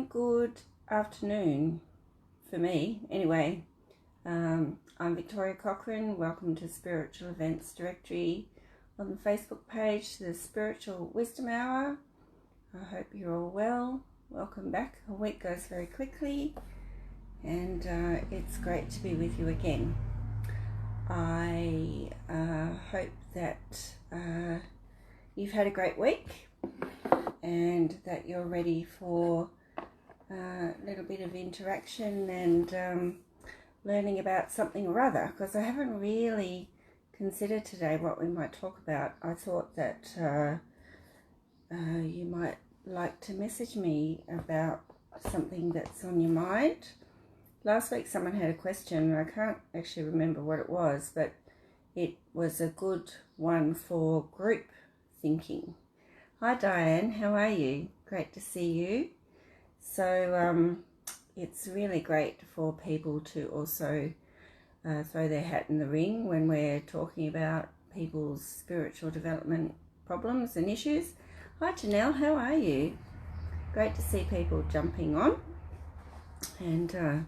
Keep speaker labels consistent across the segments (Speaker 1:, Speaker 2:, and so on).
Speaker 1: good afternoon for me, anyway. I'm Victoria Cochrane. Welcome to Spiritual Events Directory on the Facebook page, the Spiritual Wisdom Hour. I hope you're all well. Welcome back. A week goes very quickly, and it's great to be with you again. I hope that you've had a great week and that you're ready for a little bit of interaction and learning about something or other, because I haven't really considered today what we might talk about. I thought that you might like to message me about something that's on your mind. Last week someone had a question, I can't actually remember what it was, but it was a good one for group thinking. Hi Diane, how are you? Great to see you. So it's really great for people to also throw their hat in the ring when we're talking about people's spiritual development problems and issues. Hi Janelle, how are you? Great to see people jumping on and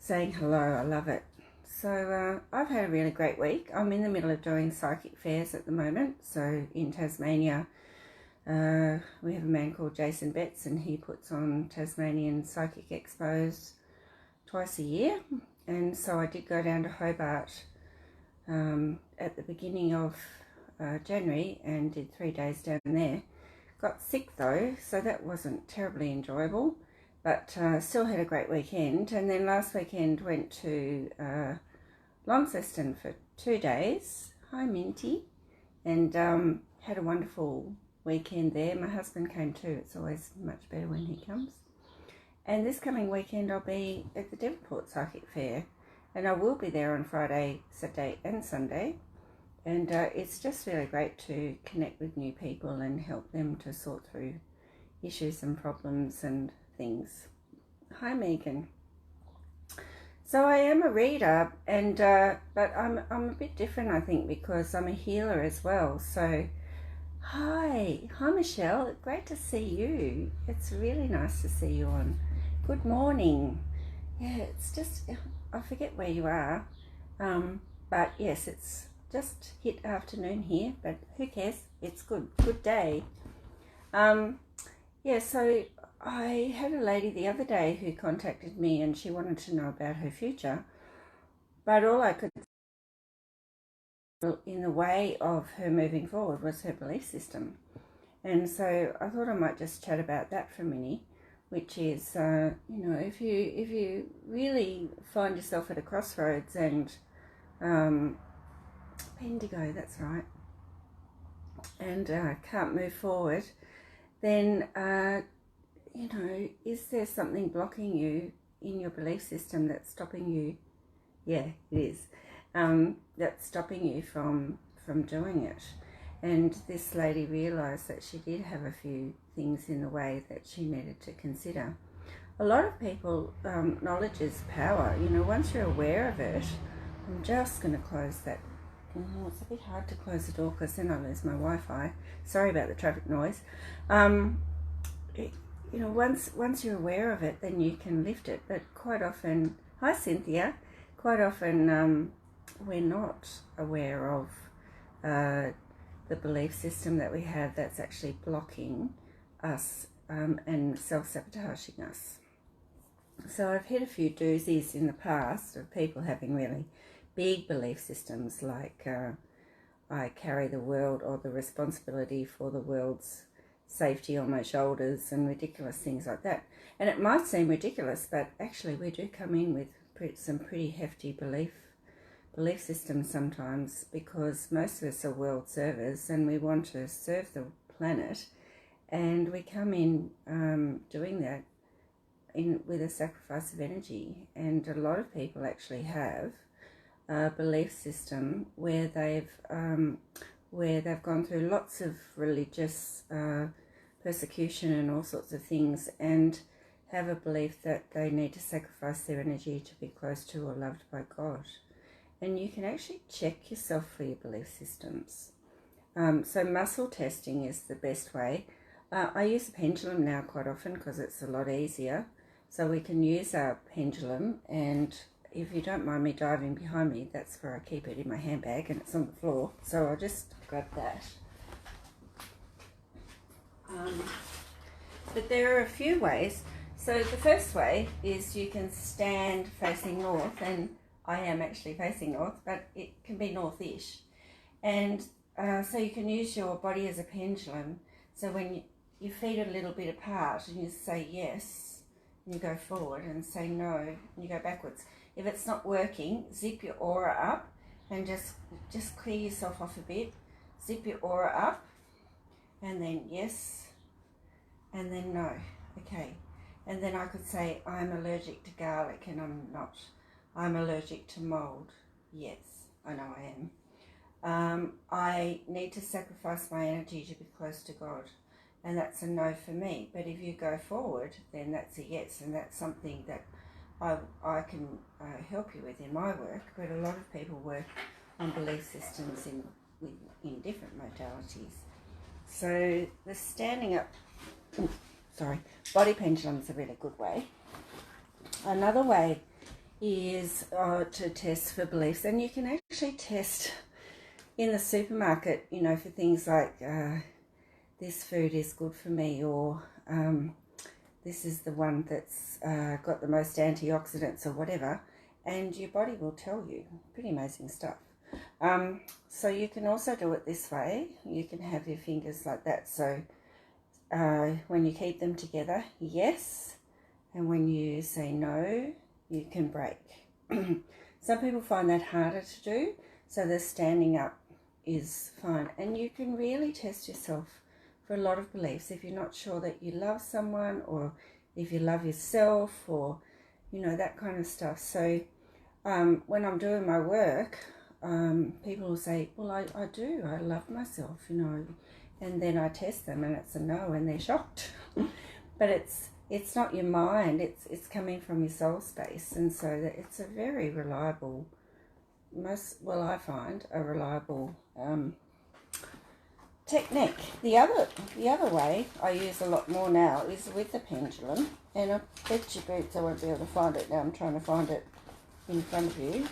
Speaker 1: saying hello. I love it. So I've had a really great week. I'm in the middle of doing psychic fairs at the moment. So in Tasmania, we have a man called Jason Betts, and he puts on Tasmanian Psychic Expos twice a year. And so I did go down to Hobart at the beginning of January and did 3 days down there. Got sick though, so that wasn't terribly enjoyable, but still had a great weekend. And then last weekend went to Launceston for 2 days. Hi Minty. And had a wonderful weekend there. My husband came too. It's always much better when he comes. And this coming weekend I'll be at the Devonport Psychic Fair, and I will be there on Friday, Saturday and Sunday. And it's just really great to connect with new people and help them to sort through issues and problems and things. Hi Megan. So I am a reader, and but I'm a bit different, I think, because I'm a healer as well. So hi Michelle, great to see you. It's really nice to see you on. Good morning. Yeah, it's just, I forget where you are, but yes, it's just hit afternoon here, but who cares? It's good day. Yeah, so I had a lady the other day who contacted me, and she wanted to know about her future, but all I could in the way of her moving forward was her belief system. And so I thought I might just chat about that for a minute, which is, if you really find yourself at a crossroads and Bendigo, that's right, and can't move forward, then is there something blocking you in your belief system that's stopping you? Yeah, it is. That's stopping you from doing it. And this lady realised that she did have a few things in the way that she needed to consider. A lot of people, knowledge is power. Once you're aware of it, I'm just going to close that. It's a bit hard to close the door because then I lose my Wi-Fi. Sorry about the traffic noise. Once you're aware of it, then you can lift it. But quite often, hi Cynthia, quite often we're not aware of the belief system that we have that's actually blocking us and self-sabotaging us. So I've had a few doozies in the past of people having really big belief systems like I carry the world, or the responsibility for the world's safety on my shoulders, and ridiculous things like that. And it might seem ridiculous, but actually we do come in with some pretty hefty belief systems sometimes, because most of us are world servers and we want to serve the planet, and we come in doing that with a sacrifice of energy. And a lot of people actually have a belief system where they've gone through lots of religious persecution and all sorts of things, and have a belief that they need to sacrifice their energy to be close to or loved by God. And you can actually check yourself for your belief systems. So muscle testing is the best way. I use a pendulum now quite often because it's a lot easier. So we can use our pendulum, and if you don't mind me diving behind me, that's where I keep it in my handbag, and it's on the floor. So I'll just grab that. But there are a few ways. So the first way is you can stand facing north, and I am actually facing north, but it can be north-ish. And so you can use your body as a pendulum. So when your feet are a little bit apart and you say yes, and you go forward, and say no, and you go backwards. If it's not working, zip your aura up and just clear yourself off a bit. Zip your aura up, and then yes, and then no. Okay. And then I could say, I'm allergic to garlic, and I'm not. I'm allergic to mold. Yes, I know I am. I need to sacrifice my energy to be close to God, and that's a no for me. But if you go forward, then that's a yes, and that's something that I can help you with in my work. But a lot of people work on belief systems in different modalities. So the standing up, body pendulum is a really good way. Another way is to test for beliefs, and you can actually test in the supermarket, you know, for things like this food is good for me, or this is the one that's got the most antioxidants, or whatever, and your body will tell you. Pretty amazing stuff. So you can also do it this way. You can have your fingers like that. So when you keep them together, yes, and when you say no, you can break. Some people find that harder to do, so the standing up is fine. And you can really test yourself for a lot of beliefs if you're not sure that you love someone, or if you love yourself, or, you know, that kind of stuff. So when I'm doing my work, people will say, well, I do, I love myself, you know, and then I test them and it's a no, and they're shocked. But it's not your mind, it's coming from your soul space, and so it's a very reliable, I find a reliable technique. The other way I use a lot more now is with the pendulum, and I bet you boots I won't be able to find it now. I'm trying to find it in front of you.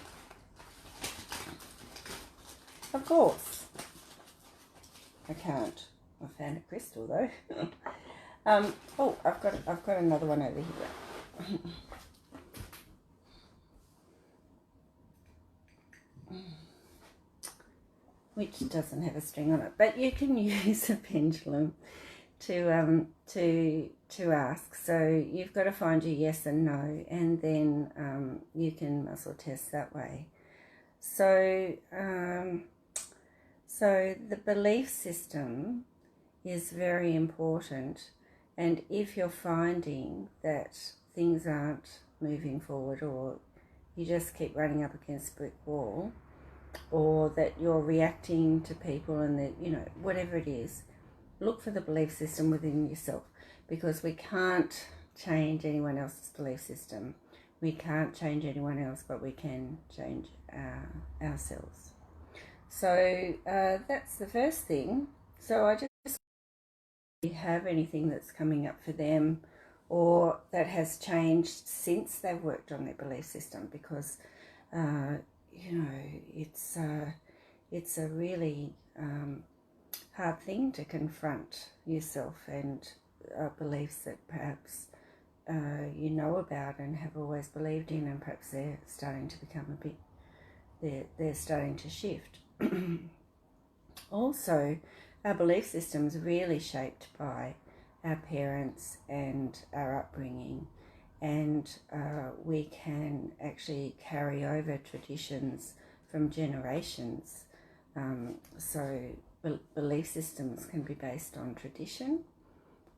Speaker 1: Of course, I can't. I found a crystal though. Oh, I've got another one over here. Which doesn't have a string on it, but you can use a pendulum to ask. So you've got to find your yes and no, and then you can muscle test that way. So so the belief system is very important, and if you're finding that things aren't moving forward, or you just keep running up against a brick wall, or that you're reacting to people, and that, you know, whatever it is, look for the belief system within yourself, because we can't change anyone else's belief system. We can't change anyone else, but we can change ourselves. So that's the first thing. So I just have anything that's coming up for them, or that has changed since they've worked on their belief system, because you know, it's a really hard thing to confront yourself and beliefs that perhaps you know about and have always believed in, and perhaps they're starting to become a bit, they're starting to shift. Also, our belief system's really shaped by our parents and our upbringing, and we can actually carry over traditions from generations. So belief systems can be based on tradition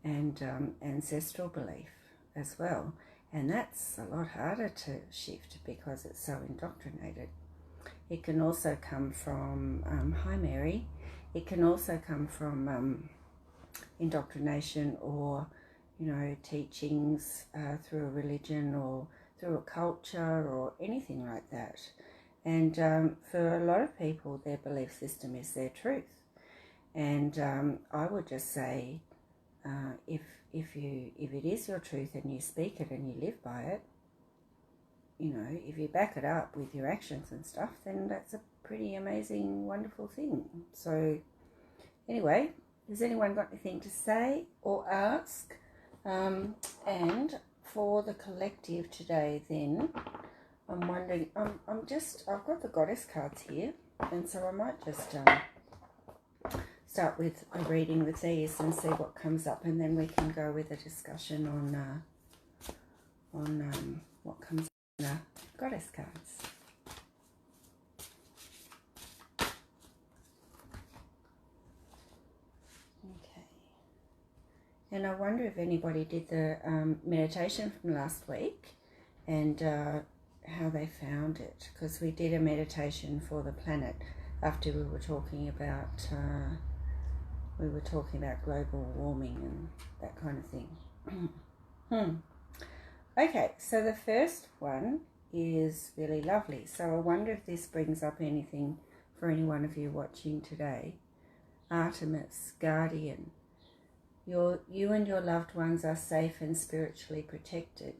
Speaker 1: and ancestral belief as well, and that's a lot harder to shift because it's so indoctrinated. It can also come from, hi Mary, it can also come from indoctrination, or, you know, teachings through a religion or through a culture or anything like that. And for a lot of people, their belief system is their truth. And I would just say, if it is your truth and you speak it and you live by it, you know, if you back it up with your actions and stuff, then that's a pretty amazing, wonderful thing. So anyway, has anyone got anything to say or ask? And for the collective today, then I'm wondering. I've got the goddess cards here, and so I might just start with a reading with these and see what comes up, and then we can go with a discussion on what comes up in the goddess cards. Okay. And I wonder if anybody did the meditation from last week and how they found it, because we did a meditation for the planet after we were talking about global warming and that kind of thing. Okay, so the first one is really lovely. So I wonder if this brings up anything for any one of you watching today. Artemis, guardian. You and your loved ones are safe and spiritually protected.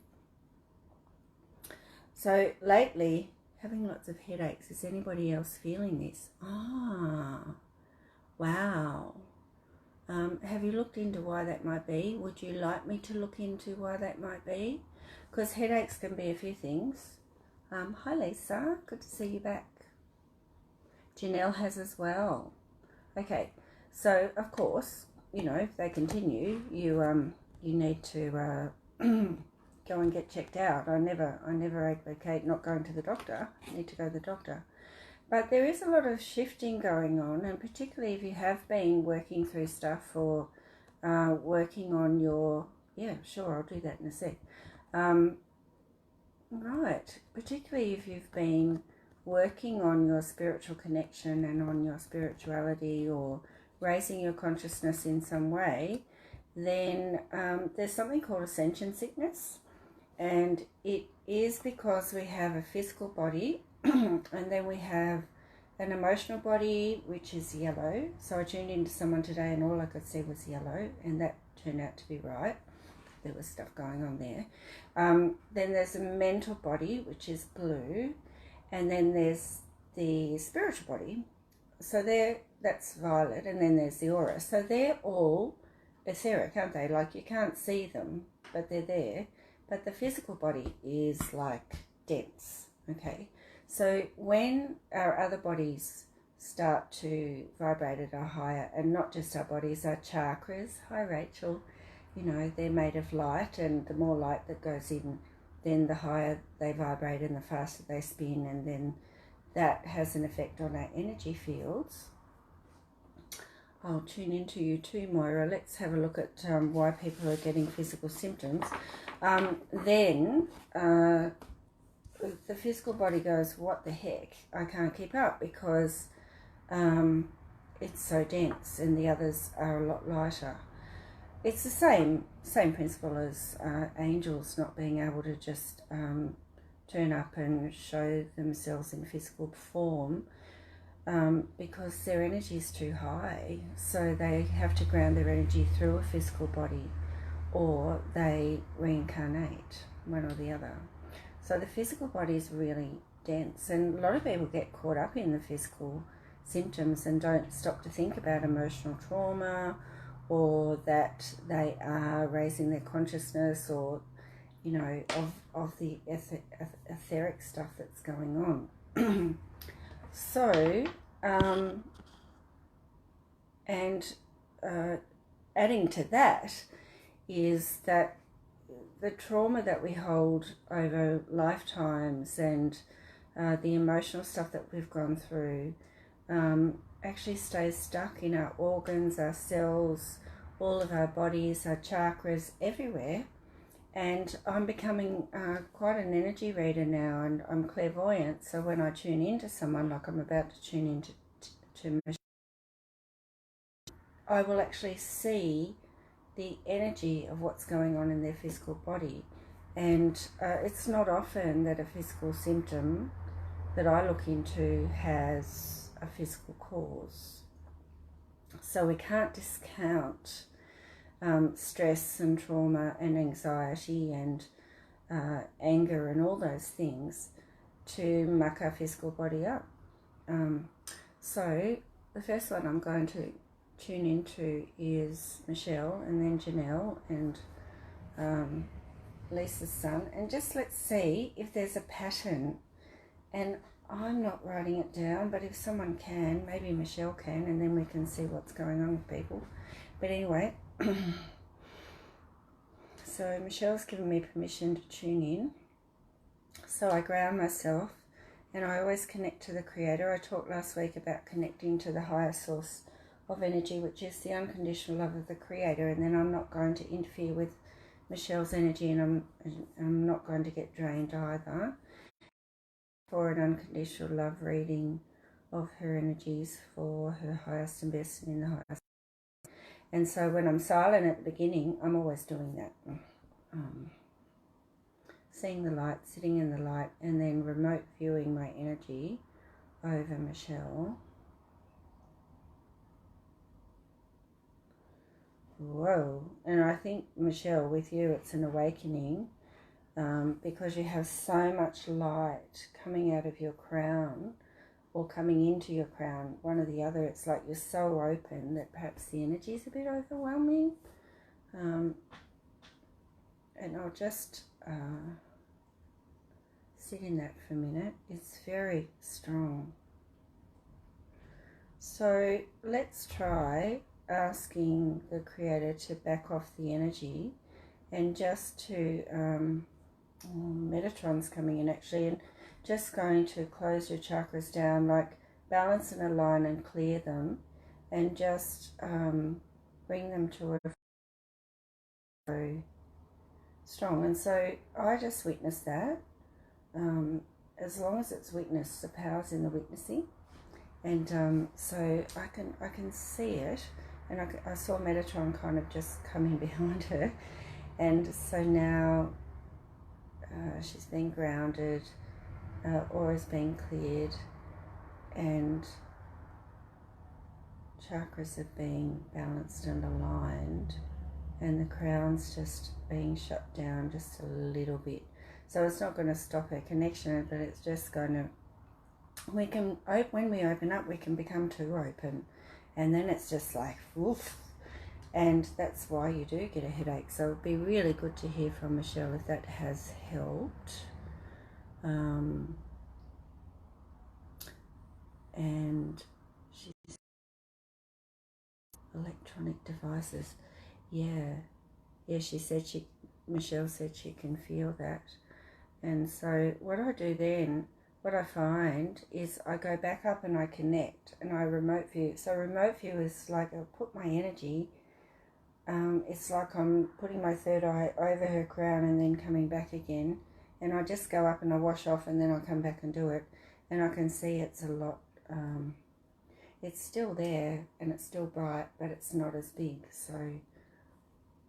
Speaker 1: So lately, having lots of headaches. Is anybody else feeling this? Wow. Have you looked into why that might be? Would you like me to look into why that might be? Because headaches can be a few things. Hi Lisa, good to see you back. Janelle has as well. Okay, so of course, you know, if they continue, you need to go and get checked out. I never advocate not going to the doctor. You need to go to the doctor. But there is a lot of shifting going on, and particularly if you have been working through stuff or working on your... Yeah, sure, I'll do that in a sec. Right, particularly if you've been working on your spiritual connection and on your spirituality or raising your consciousness in some way, then there's something called ascension sickness, and it is because we have a physical body and then we have an emotional body, which is yellow. So I tuned into someone today and all I could see was yellow, and that turned out to be right. There was stuff going on there. Then there's a mental body, which is blue, and then there's the spiritual body. So that's violet, and then there's the aura. So they're all etheric, aren't they? Like, you can't see them, but they're there. But the physical body is like dense, okay? So when our other bodies start to vibrate at a higher, and not just our bodies, our chakras, hi Rachel, you know, they're made of light, and the more light that goes in, then the higher they vibrate and the faster they spin, and then that has an effect on our energy fields. I'll tune into you too, Moira. Let's have a look at why people are getting physical symptoms. Then the physical body goes, what the heck? I can't keep up because it's so dense, and the others are a lot lighter. It's the same principle as angels not being able to just turn up and show themselves in physical form because their energy is too high. So they have to ground their energy through a physical body, or they reincarnate, one or the other. So the physical body is really dense, and a lot of people get caught up in the physical symptoms and don't stop to think about emotional trauma, or that they are raising their consciousness, or, you know, of the etheric stuff that's going on. So, adding to that is that the trauma that we hold over lifetimes and the emotional stuff that we've gone through actually stays stuck in our organs, our cells, all of our bodies, our chakras, everywhere. And I'm becoming quite an energy reader now, and I'm clairvoyant. So when I tune into someone, like I'm about to tune into I will actually see the energy of what's going on in their physical body. And it's not often that a physical symptom that I look into has a physical cause. So we can't discount stress and trauma and anxiety and anger and all those things to muck our physical body up. So the first one I'm going to tune into is Michelle, and then Janelle, and Lisa's son, and just let's see if there's a pattern. And I'm not writing it down, but if someone can, maybe Michelle can, and then we can see what's going on with people. But anyway, so Michelle's given me permission to tune in. So I ground myself, and I always connect to the Creator. I talked last week about connecting to the higher source of energy, which is the unconditional love of the Creator, and then I'm not going to interfere with Michelle's energy, and I'm not going to get drained either. For an unconditional love reading of her energies for her highest and best and in the highest. And so when I'm silent at the beginning, I'm always doing that. Seeing the light, sitting in the light, and then remote viewing my energy over Michelle. Whoa. And I think, Michelle, with you, it's an awakening. Because you have so much light coming out of your crown or coming into your crown, one or the other. It's like you're so open that perhaps the energy is a bit overwhelming. And I'll just sit in that for a minute. It's very strong. So let's try asking the Creator to back off the energy and just to... Metatron's coming in actually, and just going to close your chakras down, like balance and align and clear them, and just bring them to a very strong. And so I just witnessed that. As long as it's witnessed, the power's in the witnessing, and so I can see it, and I saw Metatron kind of just coming behind her, and so now. She's been grounded, aura's been cleared, and chakras have been balanced and aligned, and the crown's just being shut down just a little bit. So it's not going to stop our connection, but it's just going to, when we open up, we can become too open, and then it's just like, woof. And that's why you do get a headache. So it'd be really good to hear from Michelle if that has helped. And she's electronic devices. Yeah, she said Michelle said she can feel that. And so what I do then, what I find is I go back up and I connect and I remote view. So remote view is like I put my energy. It's like I'm putting my third eye over her crown and then coming back again, and I just go up and I wash off and then I come back and do it, and I can see it's a lot, it's still there and it's still bright, but it's not as big. So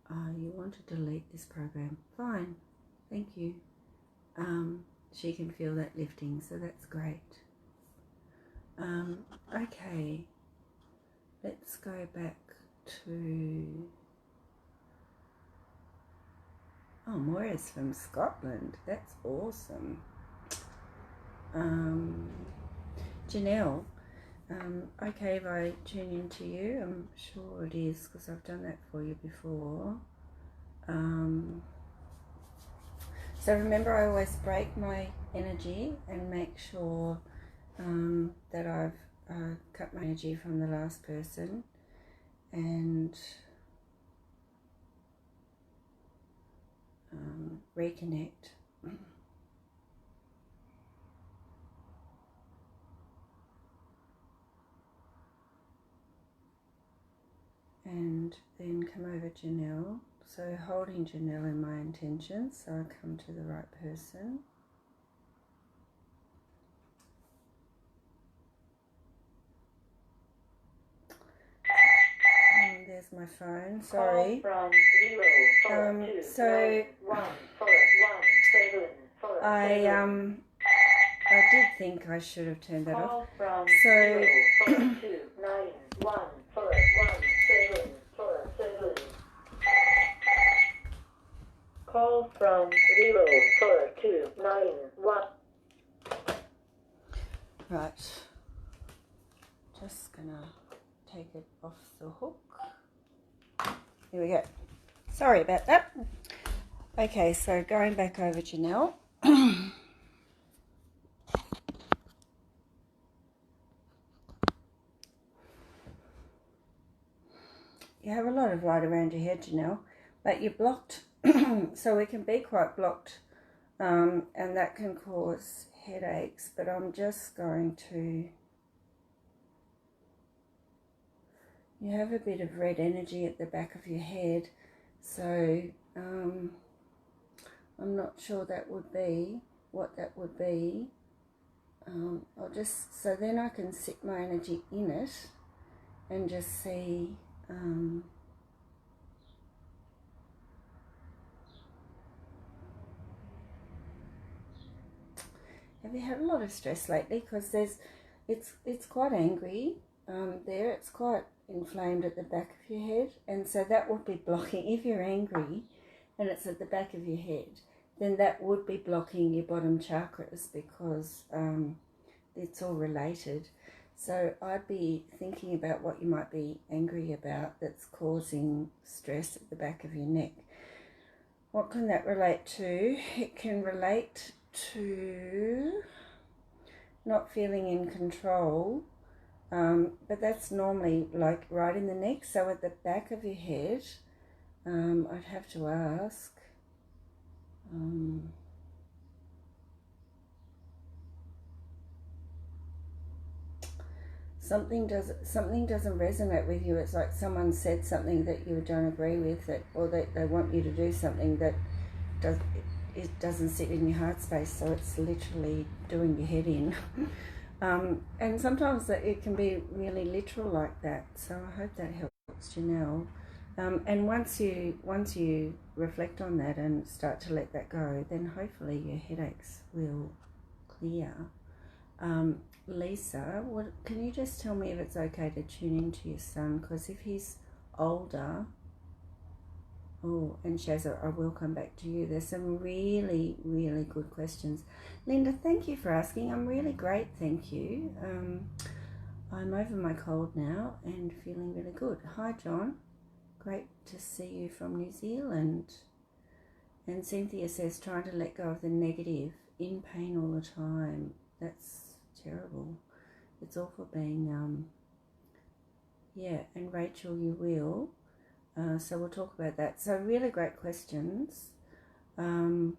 Speaker 1: you want to delete this program, fine, thank you. She can feel that lifting, so that's great. Okay, let's go back to... Oh, Moira's from Scotland. That's awesome. Janelle, okay if I tune into you? I'm sure it is because I've done that for you before. So remember, I always break my energy and make sure that I've cut my energy from the last person, and reconnect. And then come over Janelle. So holding Janelle in my intentions, so I come to the right person. And there's my phone, sorry.
Speaker 2: Call from 0, 4, 2,
Speaker 1: so
Speaker 2: 1, 4, 1, 7, 4,
Speaker 1: I did think I should have turned that off.
Speaker 2: From
Speaker 1: So
Speaker 2: 0, 4, 2, 9, 1, 4, 1, 7, 4, 7. Call from 0491.
Speaker 1: Right. Just gonna take it off the hook. Here we go. Sorry about that. Okay, so going back over Janelle. You have a lot of light around your head, Janelle, but you're blocked. So we can be quite blocked, and that can cause headaches, but I'm just going to... You have a bit of red energy at the back of your head, so I'm not sure that would be what that would be. I'll just... So then I can sit my energy in it and just see... Have you had a lot of stress lately? Because it's quite angry there. It's quite inflamed at the back of your head, and so that would be blocking. If you're angry and it's at the back of your head, then that would be blocking your bottom chakras, because it's all related. So I'd be thinking about what you might be angry about that's causing stress at the back of your neck. What can that relate to? It can relate to not feeling in control, but that's normally like right in the neck. So at the back of your head, I'd have to ask, something doesn't resonate with you. It's like someone said something that you don't agree with, or that they want you to do something that it doesn't sit in your heart space, so it's literally doing your head in. And sometimes it can be really literal like that, so I hope that helps Janelle. And once you reflect on that and start to let that go, then hopefully your headaches will clear. Lisa, can you just tell me if it's okay to tune into your son? Because if he's older... Oh, and Shaz, I will come back to you. There's some really, really good questions. Linda, thank you for asking. I'm really great, thank you. I'm over my cold now and feeling really good. Hi, John. Great to see you from New Zealand. And Cynthia says, trying to let go of the negative, in pain all the time. That's terrible. It's awful being, yeah, and Rachel, you will. So we'll talk about that. So really great questions. I'll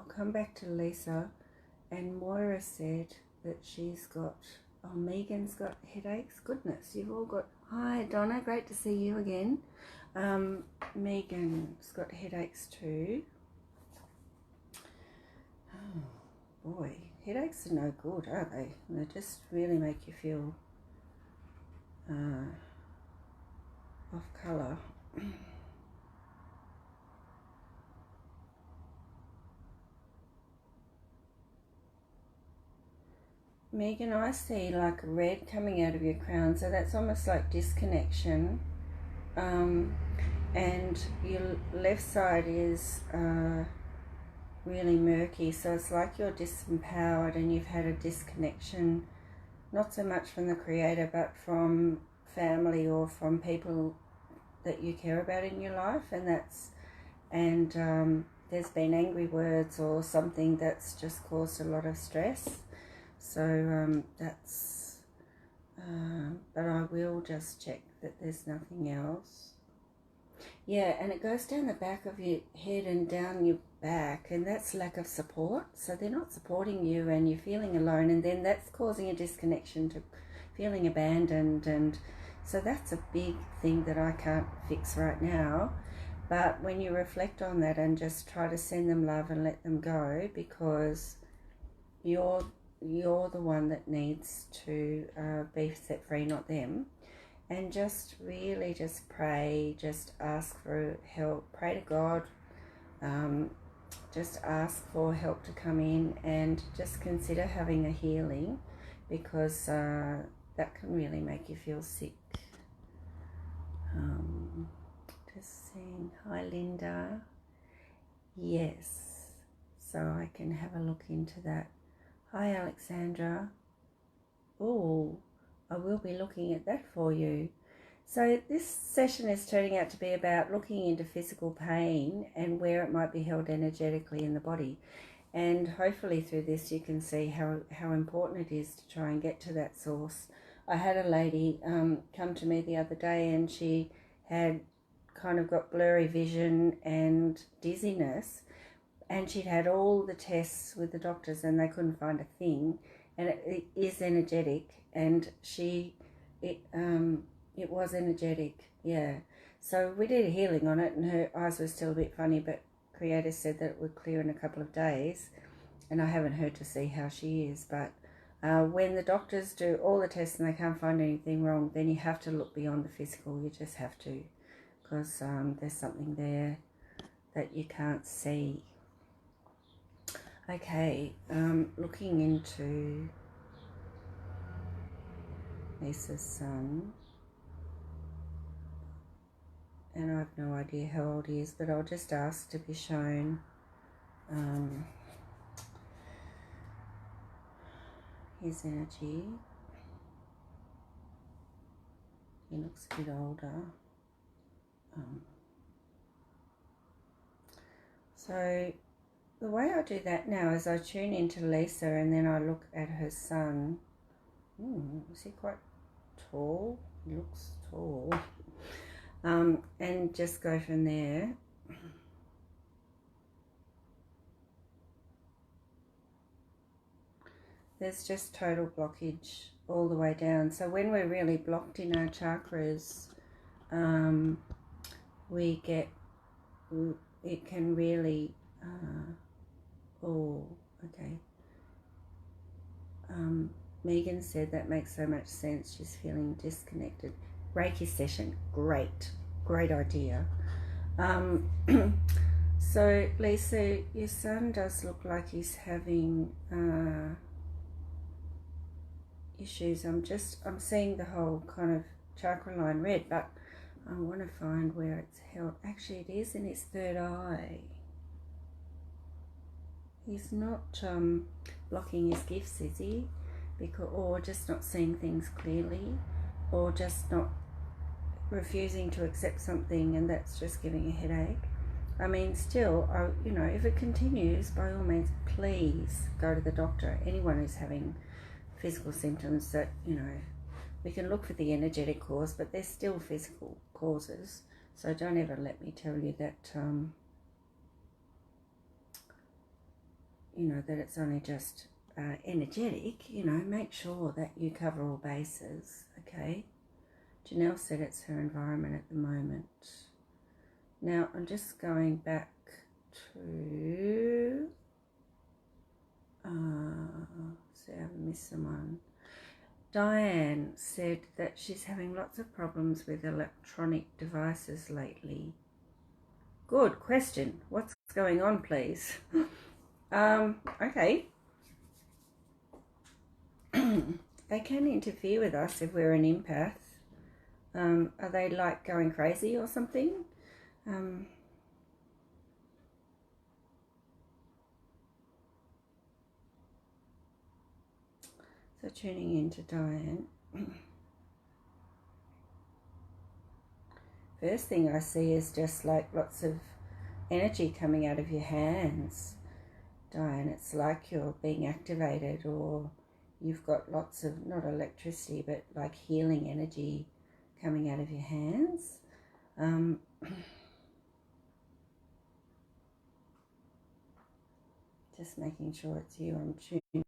Speaker 1: come back to Lisa. And Moira said that she's got... Oh, Megan's got headaches. Goodness, you've all got... Hi, Donna. Great to see you again. Megan's got headaches too. Oh, boy. Headaches are no good, are they? They just really make you feel off colour. Megan, I see like red coming out of your crown, so that's almost like disconnection. And your left side is really murky, so it's like you're disempowered and you've had a disconnection, not so much from the Creator but from family or from people that you care about in your life, and there's been angry words or something that's just caused a lot of stress. So that's but I will just check that there's nothing else. Yeah, and it goes down the back of your head and down your back, and that's lack of support. So they're not supporting you and you're feeling alone, and then that's causing a disconnection to feeling abandoned, and so that's a big thing that I can't fix right now. But when you reflect on that and just try to send them love and let them go, because you're the one that needs to be set free, not them. And just really just pray, just ask for help, pray to God, just ask for help to come in, and just consider having a healing, because that can really make you feel sick. Just saying, hi Linda. Yes, so I can have a look into that. Hi Alexandra. Oh, I will be looking at that for you. So this session is turning out to be about looking into physical pain and where it might be held energetically in the body. And hopefully through this you can see how important it is to try and get to that source. I had a lady come to me the other day, and she had kind of got blurry vision and dizziness, and she'd had all the tests with the doctors and they couldn't find a thing, and it is energetic, and it was energetic, yeah. So we did a healing on it, and her eyes were still a bit funny, but Creator said that it would clear in a couple of days, and I haven't heard to see how she is. But when the doctors do all the tests and they can't find anything wrong, then you have to look beyond the physical. You just have to, because there's something there that you can't see. Okay, looking into Lisa's son, and I have no idea how old he is, but I'll just ask to be shown his energy. He looks a bit older. So the way I do that now is I tune into Lisa, and then I look at her son. Is he quite tall? He looks tall. And just go from there. There's just total blockage all the way down. So when we're really blocked in our chakras, we get, it can really, Megan said that makes so much sense. She's feeling disconnected. Reiki session, great idea. So Lisa, your son does look like he's having issues. I'm seeing the whole kind of chakra line red, but I want to find where it's held. Actually, it is in his third eye. He's not blocking his gifts, is he? Or just not seeing things clearly, or just not refusing to accept something, and that's just giving a headache. I mean, still, if it continues, by all means, please go to the doctor. Anyone who's having physical symptoms that, we can look for the energetic cause, but they're still physical causes. So don't ever let me tell you that, that it's only just energetic. Make sure that you cover all bases, okay? Janelle said it's her environment at the moment. Now, I'm just going back to, see if I missed someone. Diane said that she's having lots of problems with electronic devices lately. Good question. What's going on, please? Okay. They can interfere with us if we're an empath. Are they like going crazy or something? So tuning into Diane. First thing I see is just like lots of energy coming out of your hands, Diane. It's like you're being activated, or you've got lots of, not electricity, but like healing energy coming out of your hands. Just making sure it's you. I'm tuning.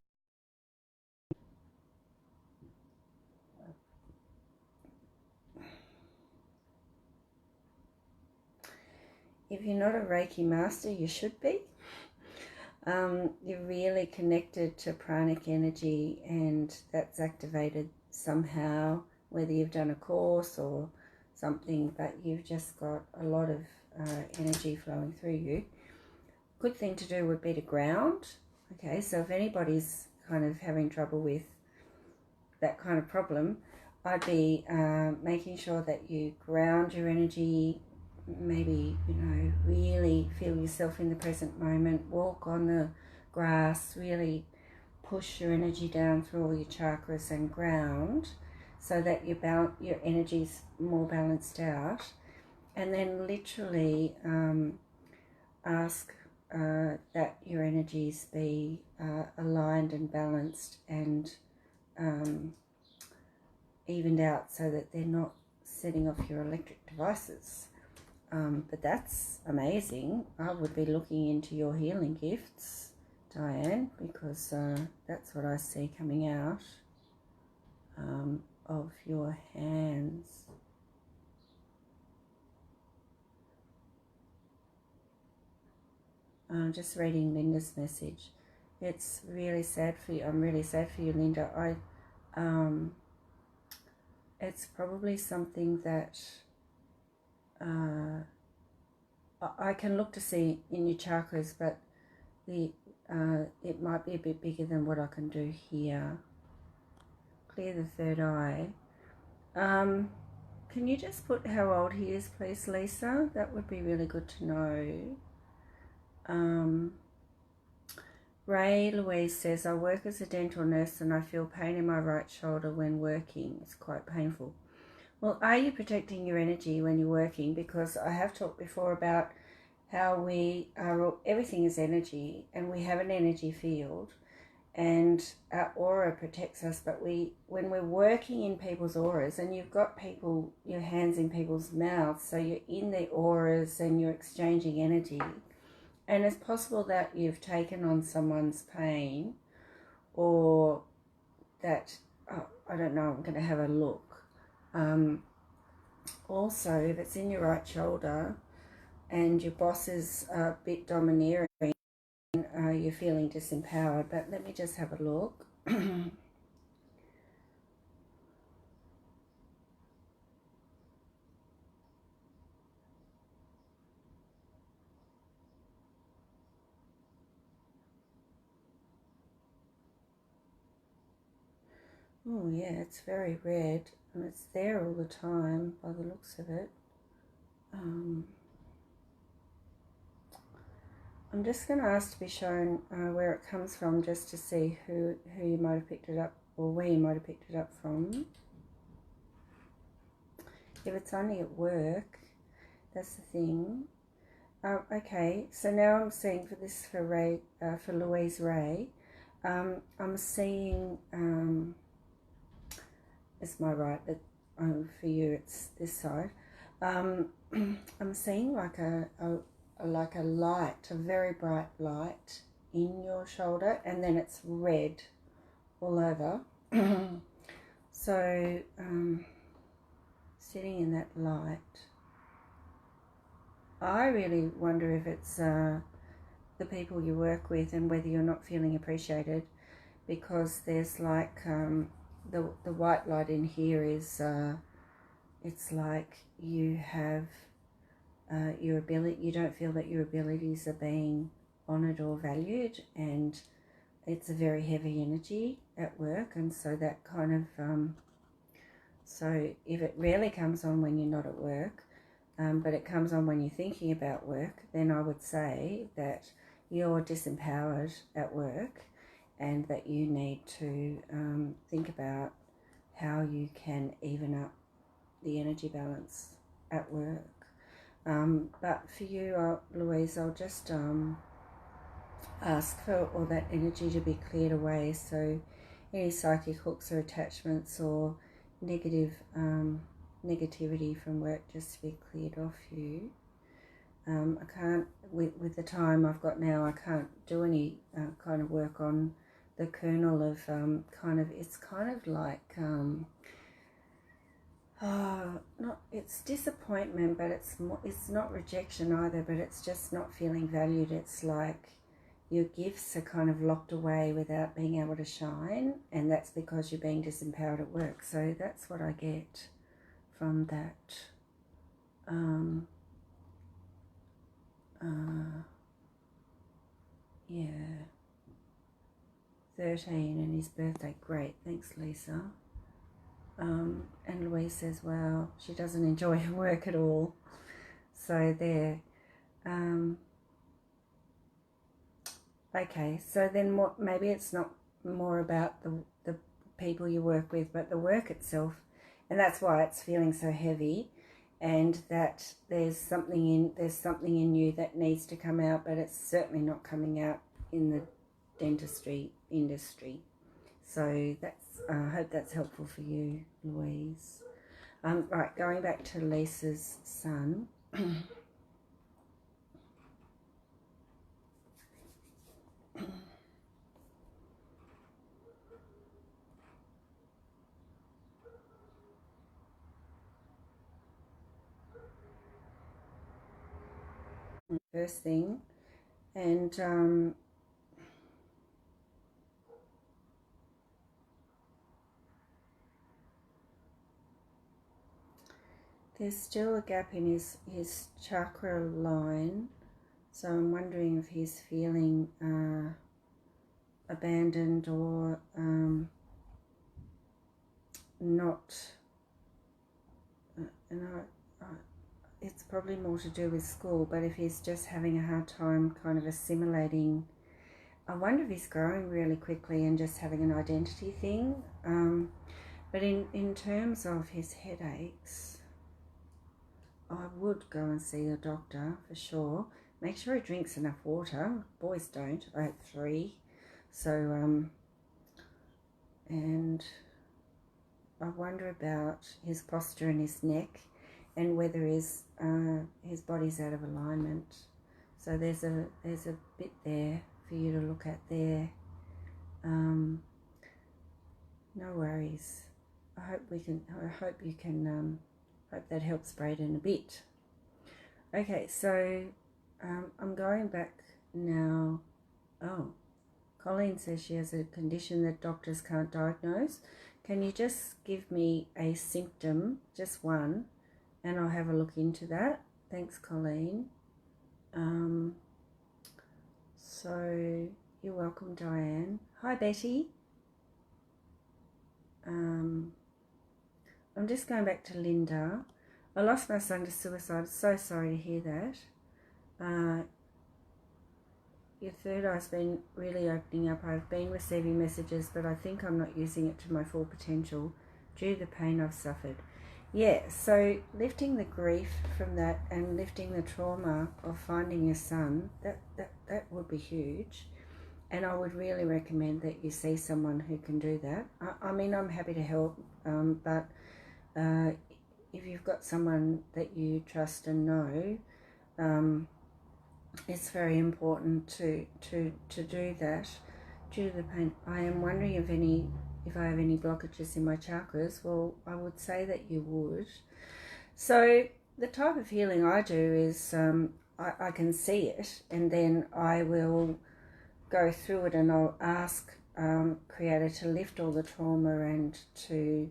Speaker 1: If you're not a Reiki master, you should be. You're really connected to pranic energy, and that's activated somehow, whether you've done a course or something, but you've just got a lot of energy flowing through you. Good thing to do would be to ground. Okay, so if anybody's kind of having trouble with that kind of problem, I'd be making sure that you ground your energy, maybe, really feel yourself in the present moment, walk on the grass, really push your energy down through all your chakras and ground so that your energy's more balanced out. And then literally ask that your energies be aligned and balanced and evened out so that they're not setting off your electric devices. But that's amazing. I would be looking into your healing gifts, Diane, because that's what I see coming out of your hands. I'm just reading Linda's message. It's really sad for you. I'm really sad for you, Linda. It's probably something that I can look to see in your chakras, but it might be a bit bigger than what I can do here. Clear the third eye. Can you just put how old he is, please, Lisa? That would be really good to know. Ray Louise says, I work as a dental nurse and I feel pain in my right shoulder when working. It's quite painful. Well, are you protecting your energy when you're working? Because I have talked before about how we are, everything is energy, and we have an energy field, and our aura protects us. But when we're working in people's auras, and you've got your hands in people's mouths, so you're in their auras and you're exchanging energy, and it's possible that you've taken on someone's pain, or that, I don't know, I'm going to have a look. Also, if it's in your right shoulder and your boss is a bit domineering, you're feeling disempowered. But let me just have a look. Oh yeah, it's very red, and it's there all the time by the looks of it. I'm just going to ask to be shown where it comes from, just to see who you might have picked it up, or where you might have picked it up from. If it's only at work, that's the thing. Okay, so now I'm seeing for Louise Ray, I'm seeing, it's my right, but for you it's this side. I'm seeing like a light, a very bright light in your shoulder, and then it's red all over. So sitting in that light, I really wonder if it's the people you work with and whether you're not feeling appreciated, because there's like the white light in here is it's like you have your ability, you don't feel that your abilities are being honoured or valued, and it's a very heavy energy at work. And so that kind of so if it rarely comes on when you're not at work, but it comes on when you're thinking about work, then I would say that you're disempowered at work, and that you need to think about how you can even up the energy balance at work. But for you, Louise, I'll just ask for all that energy to be cleared away, so any psychic hooks or attachments or negativity from work just to be cleared off you. I can't, with the time I've got now, I can't do any kind of work on the kernel of it's kind of like it's disappointment, but it's not rejection either, but it's just not feeling valued. It's like your gifts are kind of locked away without being able to shine, and that's because you're being disempowered at work. So that's what I get from that. Yeah, 13 and his birthday. Great, thanks, Lisa. And Louise says, well, she doesn't enjoy her work at all. So there. Okay, so then maybe it's not more about the people you work with, but the work itself. And that's why it's feeling so heavy, and that there's something in you that needs to come out, but it's certainly not coming out in the dentistry industry. So that's I hope that's helpful for you, Louise. Right, going back to Lisa's son. First thing, and there's still a gap in his chakra line, so I'm wondering if he's feeling abandoned or not. It's probably more to do with school, but if he's just having a hard time kind of assimilating, I wonder if he's growing really quickly and just having an identity thing. But in terms of his headaches, I would go and see a doctor for sure. Make sure he drinks enough water. Boys don't. I have 3. So, and I wonder about his posture and his neck, and whether his body's out of alignment. So there's a bit there for you to look at there. No worries. I hope you can. Hope that helps Braden a bit. Okay, so I'm going back now. Oh, Colleen says she has a condition that doctors can't diagnose. Can you just give me a symptom, just one, and I'll have a look into that? Thanks, Colleen. So you're welcome, Diane. Hi, Betty. I'm just going back to Linda. I lost my son to suicide. So sorry to hear that. Your third eye's been really opening up. I've been receiving messages, but I think I'm not using it to my full potential due to the pain I've suffered. Yeah, so lifting the grief from that and lifting the trauma of finding your son, that would be huge. And I would really recommend that you see someone who can do that. I mean, I'm happy to help, but if you've got someone that you trust and know, it's very important to do that due to the pain. I am wondering if I have any blockages in my chakras. Well, I would say that you would. So the type of healing I do is I can see it, and then I will go through it, and I'll ask Creator to lift all the trauma and to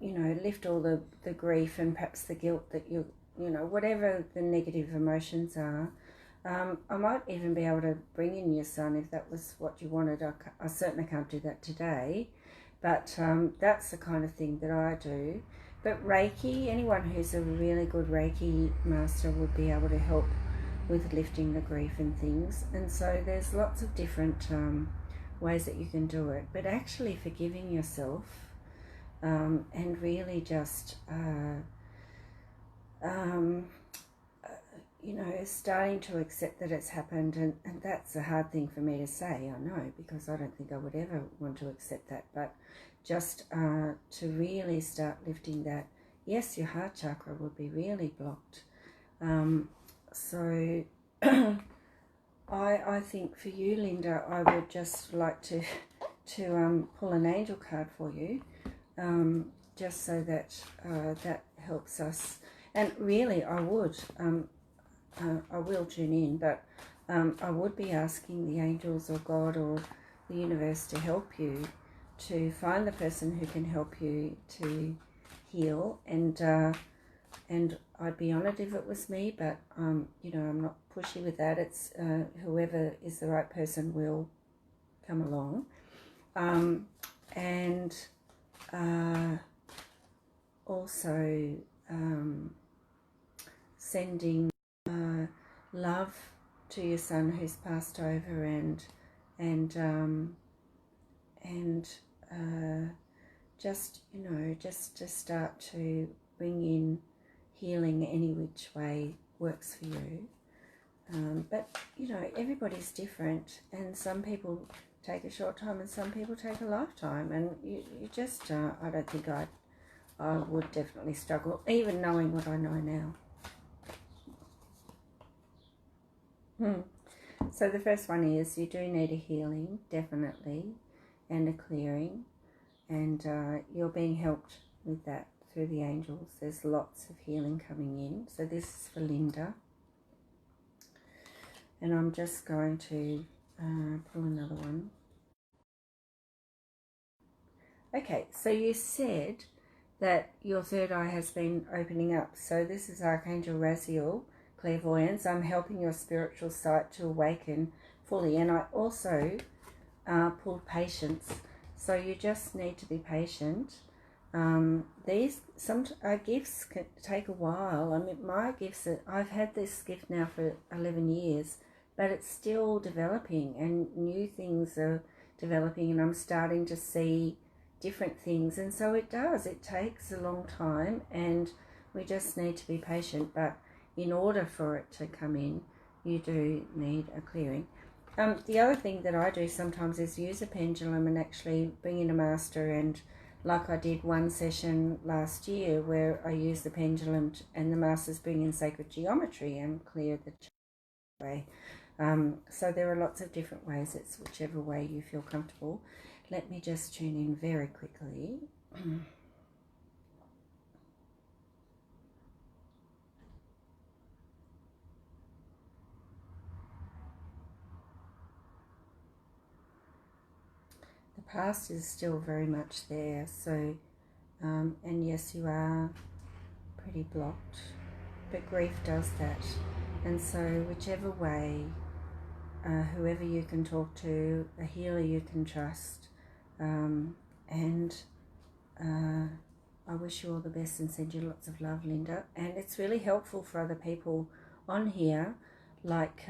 Speaker 1: lift all the grief and perhaps the guilt that whatever the negative emotions are. I might even be able to bring in your son if that was what you wanted. I certainly can't do that today, but that's the kind of thing that I do. But Reiki, anyone who's a really good Reiki master would be able to help with lifting the grief and things. And so there's lots of different ways that you can do it. But actually forgiving yourself and really just starting to accept that it's happened, and that's a hard thing for me to say, I know, because I don't think I would ever want to accept that, but just to really start lifting that. Yes, your heart chakra would be really blocked. So I think for you, Linda, I would just like to pull an angel card for you, just so that that helps us. And really, I would. I will tune in, but I would be asking the angels or God or the universe to help you to find the person who can help you to heal. And I'd be honoured if it was me, but I'm not pushy with that. It's whoever is the right person will come along. And also sending love to your son who's passed over, and just, you know, just to start to bring in healing any which way works for you. But, you know, everybody's different, and some people take a short time and some people take a lifetime, and you just, I don't think I would definitely struggle, even knowing what I know now. So the first one is you do need a healing, definitely, and a clearing, and you're being helped with that through the angels. There's lots of healing coming in. So this is for Linda. And I'm just going to pull another one. Okay, so you said that your third eye has been opening up. So this is Archangel Raziel, clairvoyance. I'm helping your spiritual sight to awaken fully. And I also pulled patience. So you just need to be patient. These gifts can take a while. I mean, my gifts, I've had this gift now for 11 years, but it's still developing, and new things are developing, and I'm starting to see different things. And so it takes a long time, and we just need to be patient. But in order for it to come in, you do need a clearing. The other thing that I do sometimes is use a pendulum and actually bring in a master, and like I did one session last year where I used the pendulum and the masters bring in sacred geometry and clear the way. So there are lots of different ways. It's whichever way you feel comfortable. Let me just tune in very quickly. The past is still very much there. So, and yes, you are pretty blocked, but grief does that. And so whichever way, whoever you can talk to, a healer you can trust, and I wish you all the best and send you lots of love, Linda. And it's really helpful for other people on here, like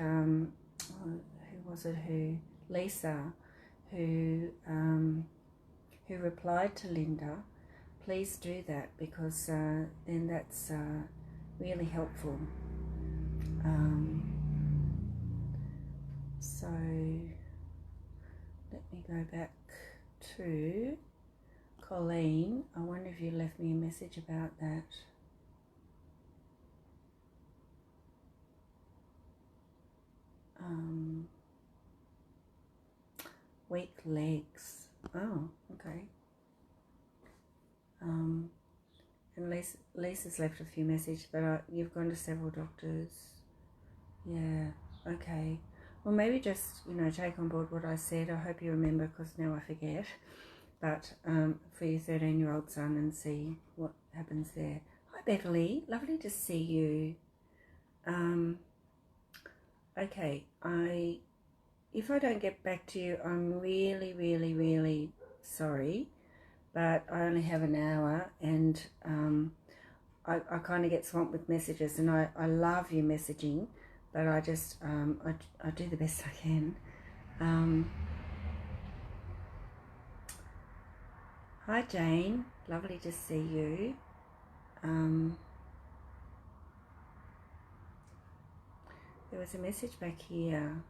Speaker 1: Lisa, who replied to Linda. Please do that, because then that's really helpful. So let me go back to Colleen. I wonder if you left me a message about that. Weak legs. Oh, okay. And Lisa's left a few messages, but you've gone to several doctors. Yeah, okay. Well, maybe just, you know, take on board what I said. I hope you remember, because now I forget. But for your 13-year-old son, and see what happens there. Hi, Beverly. Lovely to see you. Okay, if I don't get back to you, I'm really, really, really sorry. But I only have an hour, and I kind of get swamped with messages, and I love your messaging, but I just, I do the best I can. Hi, Jane. Lovely to see you. There was a message back here.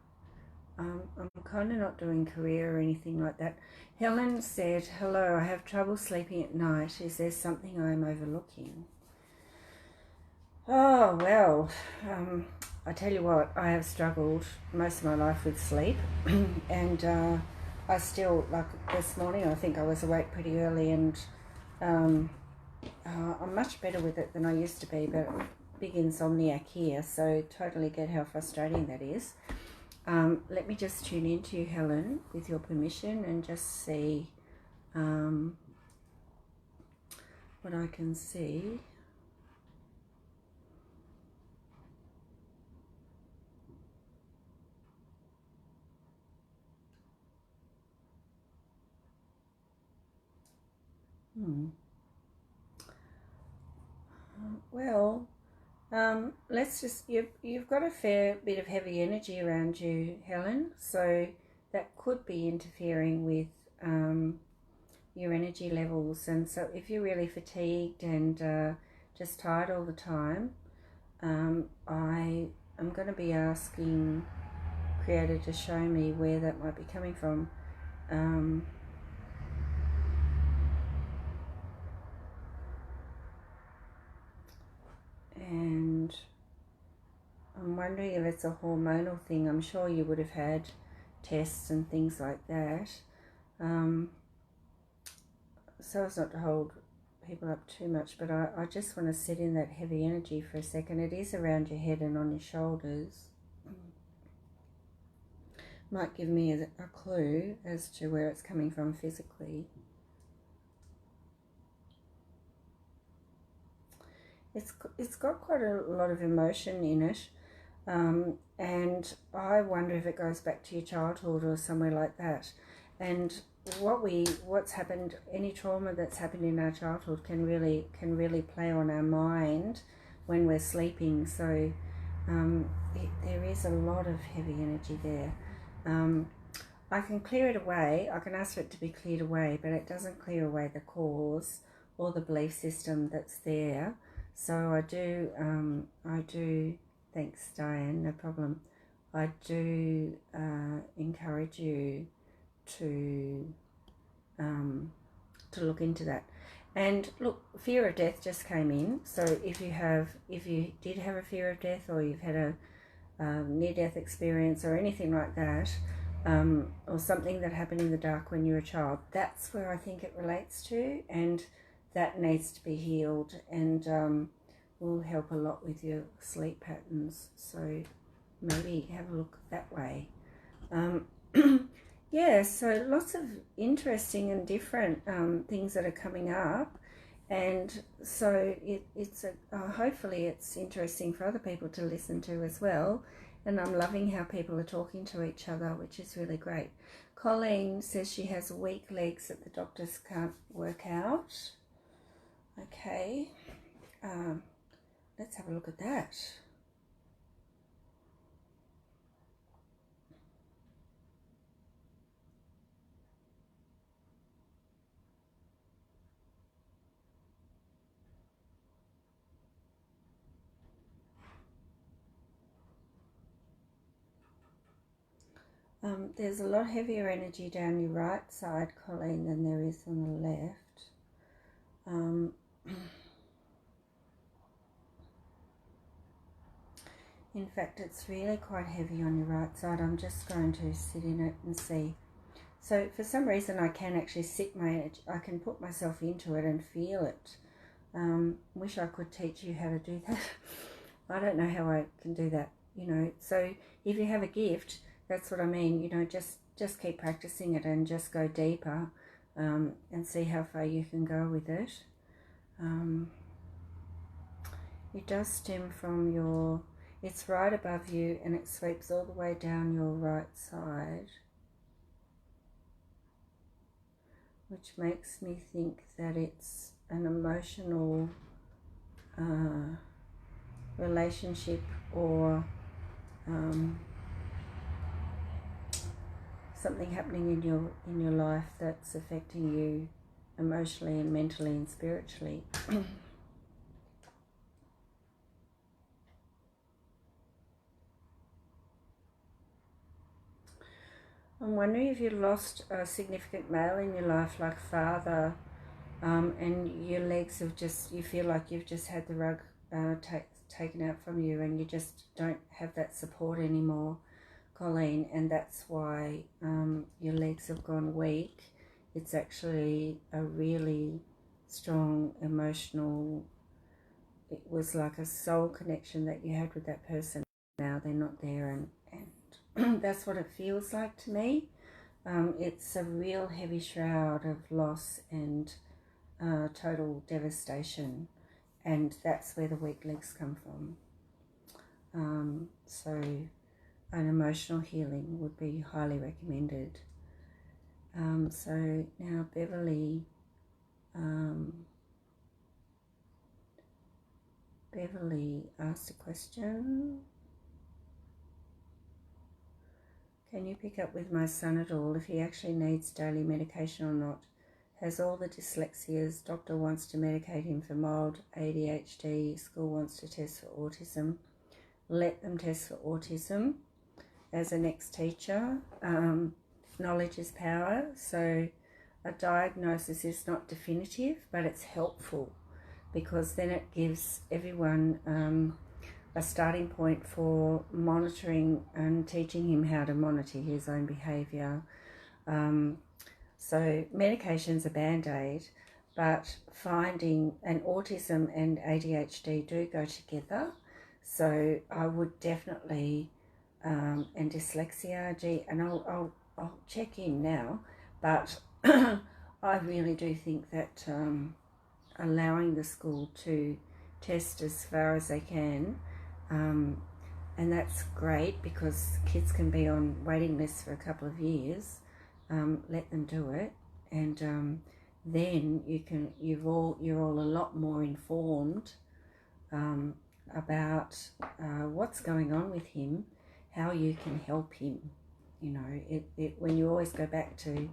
Speaker 1: I'm kind of not doing career or anything like that. Helen said, hello, I have trouble sleeping at night. Is there something I'm overlooking? Oh, well, I tell you what, I have struggled most of my life with sleep. And I still, like this morning, I think I was awake pretty early, and I'm much better with it than I used to be, but big insomniac here, so totally get how frustrating that is. Let me just tune into you, Helen, with your permission, and just see what I can see. Well, let's just, you've got a fair bit of heavy energy around you, Helen, so that could be interfering with your energy levels. And so if you're really fatigued and just tired all the time, I am going to be asking Creator to show me where that might be coming from. And I'm wondering if it's a hormonal thing. I'm sure you would have had tests and things like that. So as not to hold people up too much, but I just want to sit in that heavy energy for a second. It is around your head and on your shoulders. Might give me a clue as to where it's coming from physically. It's got quite a lot of emotion in it, and I wonder if it goes back to your childhood or somewhere like that. And what's happened, any trauma that's happened in our childhood can really play on our mind when we're sleeping. So there is a lot of heavy energy there. I can clear it away. I can ask for it to be cleared away, but it doesn't clear away the cause or the belief system that's there. So I do, thanks Diane, no problem. I do encourage you to look into that. And look, fear of death just came in. So if you did have a fear of death, or you've had a near-death experience or anything like that, or something that happened in the dark when you were a child, that's where I think it relates to, and that needs to be healed, and will help a lot with your sleep patterns. So maybe have a look that way. Yeah, so lots of interesting and different things that are coming up, and so it's hopefully it's interesting for other people to listen to as well. And I'm loving how people are talking to each other, which is really great. Colleen says she has weak legs that the doctors can't work out. Okay, let's have a look at that. There's a lot heavier energy down your right side, Colleen, than there is on the left. In fact, it's really quite heavy on your right side. I'm just going to sit in it and see. So for some reason I can actually I can put myself into it and feel it. Wish I could teach you how to do that. I don't know how I can do that, So if you have a gift, that's what I mean, just keep practicing it and just go deeper, and see how far you can go with it. It does stem from it's right above you, and it sweeps all the way down your right side, which makes me think that it's an emotional relationship, or something happening in your life that's affecting you emotionally and mentally and spiritually. I'm wondering if you lost a significant male in your life, like father, and your legs you feel like you've just had the rug taken out from you, and you just don't have that support anymore, Colleen, and that's why your legs have gone weak. It's actually a really strong emotional, it was like a soul connection that you had with that person. Now they're not there, and that's what it feels like to me. It's a real heavy shroud of loss and total devastation, and that's where the weak legs come from. So an emotional healing would be highly recommended. So now Beverly, Beverly asked a question. Can you pick up with my son at all if he actually needs daily medication or not? Has all the dyslexias, doctor wants to medicate him for mild ADHD, school wants to test for autism. Let them test for autism. As an ex-teacher, knowledge is power, so a diagnosis is not definitive, but it's helpful because then it gives everyone a starting point for monitoring and teaching him how to monitor his own behaviour. So medication's a band-aid, but finding an autism and ADHD do go together. So I would definitely, and dyslexia, and I'll check in now, but I really do think that allowing the school to test as far as they can, and that's great because kids can be on waiting lists for a couple of years. Let them do it, and then you're all a lot more informed about what's going on with him, how you can help him. You know, when you always go back to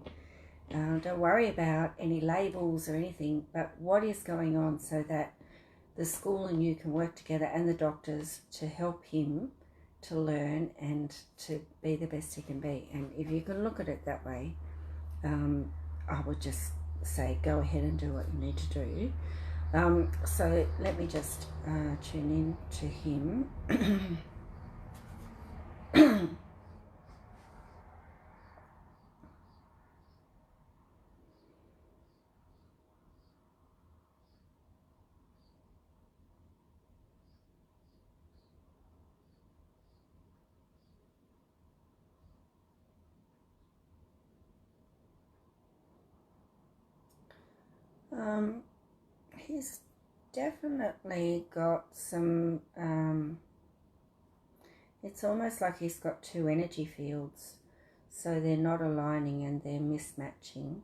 Speaker 1: don't worry about any labels or anything, but what is going on, so that the school and you can work together, and the doctors, to help him to learn and to be the best he can be. And if you can look at it that way, I would just say go ahead and do what you need to do. So let me just tune in to him. He's definitely got some, it's almost like he's got two energy fields, so they're not aligning and they're mismatching,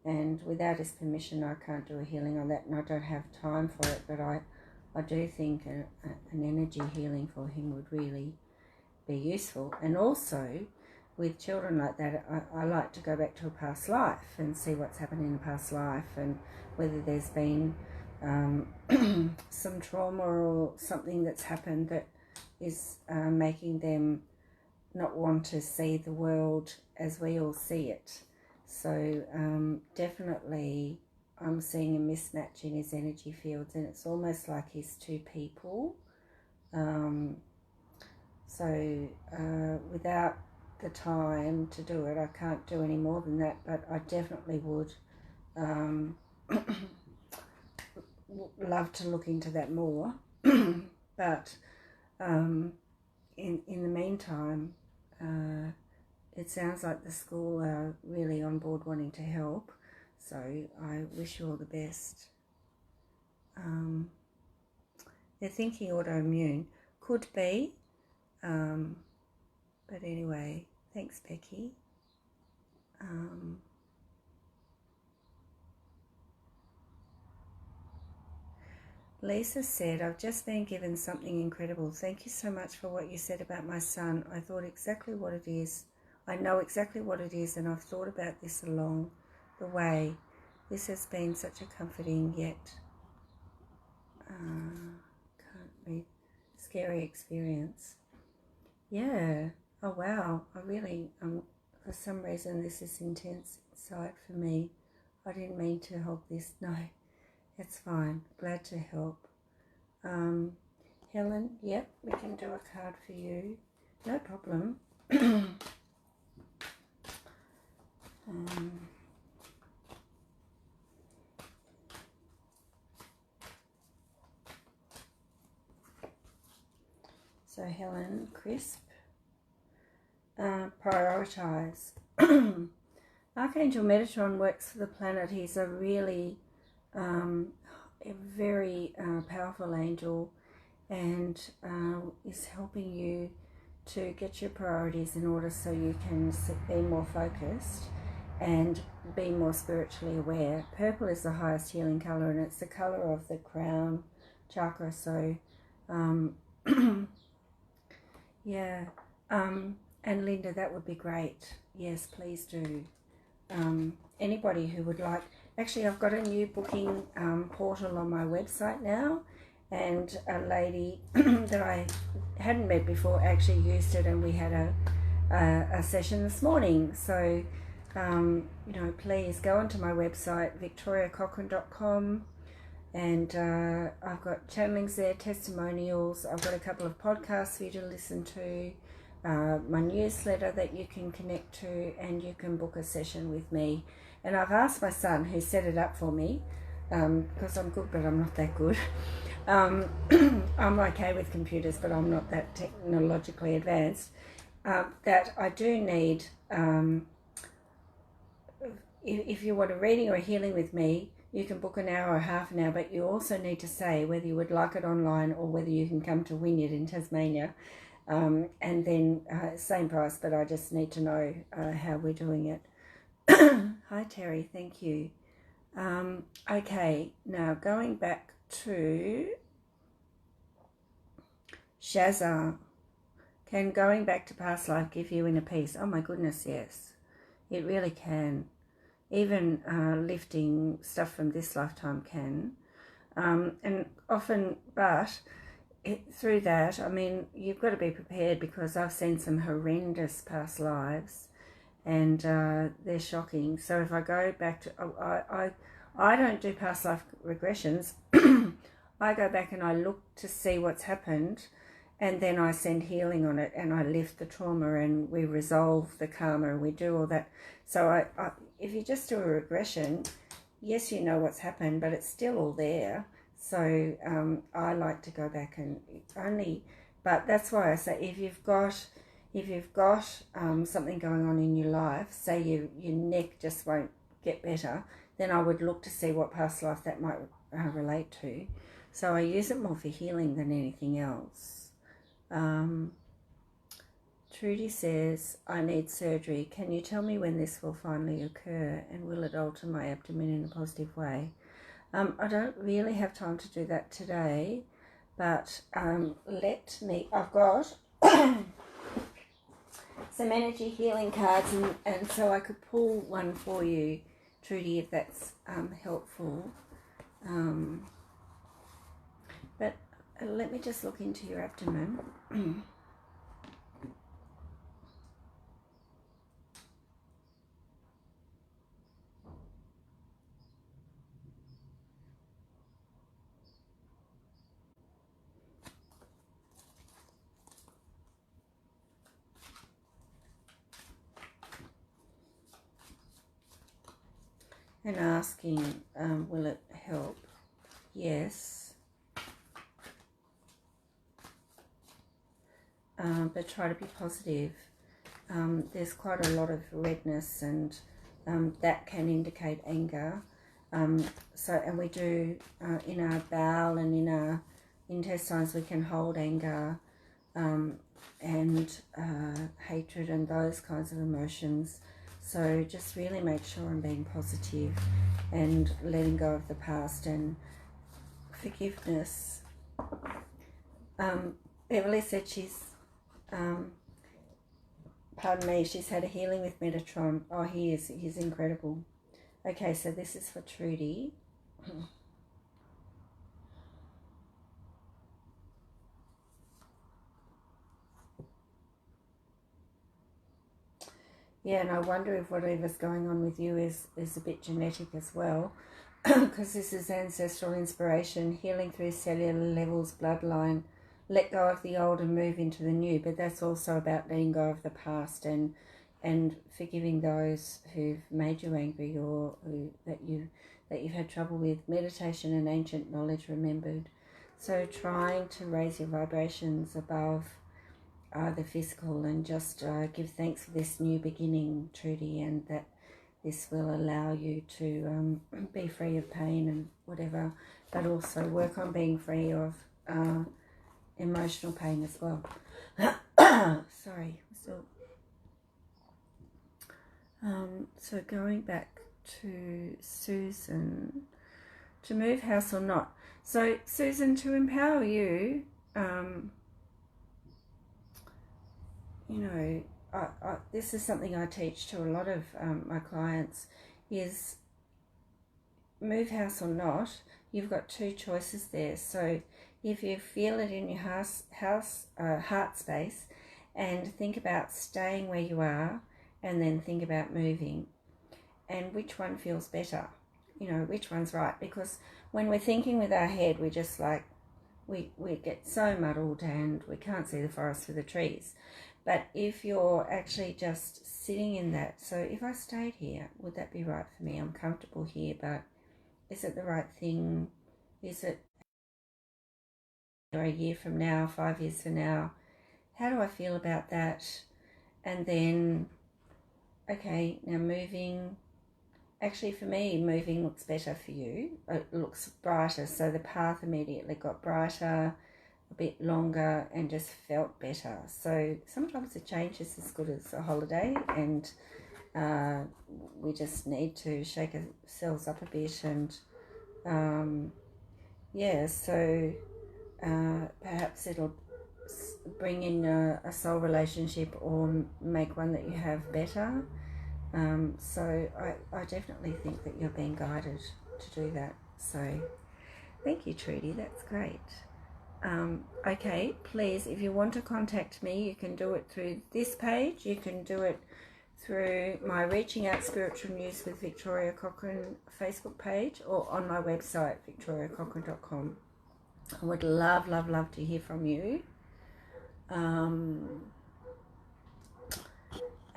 Speaker 1: and without his permission I can't do a healing on that, and I don't have time for it, but I do think an energy healing for him would really be useful. And also with children like that, I like to go back to a past life and see what's happened in a past life, and whether there's been some trauma or something that's happened that is making them not want to see the world as we all see it. So definitely I'm seeing a mismatch in his energy fields, and it's almost like he's two people. So without the time to do it, I can't do any more than that, but I definitely would love to look into that more. But in the meantime, it sounds like the school are really on board wanting to help, so I wish you all the best. They're thinking autoimmune. Could be. But anyway, thanks, Becky. Lisa said, I've just been given something incredible. Thank you so much for what you said about my son. I thought exactly what it is. I know exactly what it is, and I've thought about this along the way. This has been such a comforting yet can't read, scary experience. Yeah. Oh wow. I really for some reason this is intense inside for me. I didn't mean to hold this. No, it's fine. Glad to help. Helen, yep, we can do a card for you. No problem. So Helen, crisp. Prioritize. Archangel Metatron works for the planet. He's a really a very powerful angel, and is helping you to get your priorities in order so you can be more focused and be more spiritually aware. Purple is the highest healing colour, and it's the colour of the crown chakra, so Yeah. And Linda, that would be great. Yes, please do. Anybody who would like, actually I've got a new booking portal on my website now, and a lady that I hadn't met before actually used it, and we had a session this morning. So please go onto my website, victoriacochrane.com, and I've got channelings there, testimonials. I've got a couple of podcasts for you to listen to, my newsletter that you can connect to, and you can book a session with me. And I've asked my son, who set it up for me, because I'm good but I'm not that good. I'm okay with computers, but I'm not that technologically advanced, that I do need, if you want a reading or a healing with me, you can book an hour or half an hour, but you also need to say whether you would like it online or whether you can come to Wynyard in Tasmania. And then same price, but I just need to know how we're doing it. Hi Terry, thank you. Okay, now going back to Shazza. Can going back to past life give you inner peace? Oh my goodness, yes. It really can. Even lifting stuff from this lifetime can. And often, but through that, I mean, you've got to be prepared, because I've seen some horrendous past lives, and they're shocking. So if I go back to, I don't do past life regressions. I go back and I look to see what's happened, and then I send healing on it, and I lift the trauma, and we resolve the karma, and we do all that. So if you just do a regression, yes, you know what's happened, but it's still all there. So I like to go back and but that's why I say, if you've got something going on in your life, say your neck just won't get better, then I would look to see what past life that might relate to. So I use it more for healing than anything else. Trudy says, I need surgery. Can you tell me when this will finally occur, and will it alter my abdomen in a positive way? I don't really have time to do that today, but I've got some energy healing cards, and so I could pull one for you, Trudy, if that's helpful. But let me just look into your abdomen. And asking, will it help? Yes. But try to be positive. There's quite a lot of redness, and that can indicate anger. And we do, in our bowel and in our intestines, we can hold anger and hatred and those kinds of emotions. So just really make sure I'm being positive and letting go of the past and forgiveness. Beverly said she's, pardon me, she's had a healing with Metatron. Oh, he's incredible. Okay, so this is for Trudy. Yeah, and I wonder if whatever's going on with you is a bit genetic as well, because this is ancestral inspiration, healing through cellular levels, bloodline, let go of the old and move into the new. But that's also about letting go of the past and forgiving those who've made you angry, or that you've had trouble with. Meditation and ancient knowledge remembered. So trying to raise your vibrations above the physical, and just give thanks for this new beginning, Trudy, and that this will allow you to be free of pain and whatever, but also work on being free of emotional pain as well. Sorry. So going back to Susan, to move house or not. So Susan, to empower you, you know, this is something I teach to a lot of my clients, is move house or not, you've got two choices there. So if you feel it in your heart space, and think about staying where you are, and then think about moving, and which one feels better, you know, which one's right. Because when we're thinking with our head, we just like, we get so muddled and we can't see the forest for the trees. But if you're actually just sitting in that, so if I stayed here, would that be right for me? I'm comfortable here, but is it the right thing? Is it a year from now, 5 years from now? How do I feel about that? And then, okay, now moving. Actually, for me, moving looks better for you. It looks brighter. So the path immediately got brighter, a bit longer, and just felt better. So sometimes a change is as good as a holiday, and we just need to shake ourselves up a bit. And yeah, so perhaps it'll bring in a soul relationship, or make one that you have better. So I definitely think that you're being guided to do that. So thank you, Trudy. That's great. Okay, please, if you want to contact me, you can do it through this page. You can do it through my Reaching Out Spiritual News with Victoria Cochran Facebook page, or on my website, victoriacochran.com. I would love, love, love to hear from you.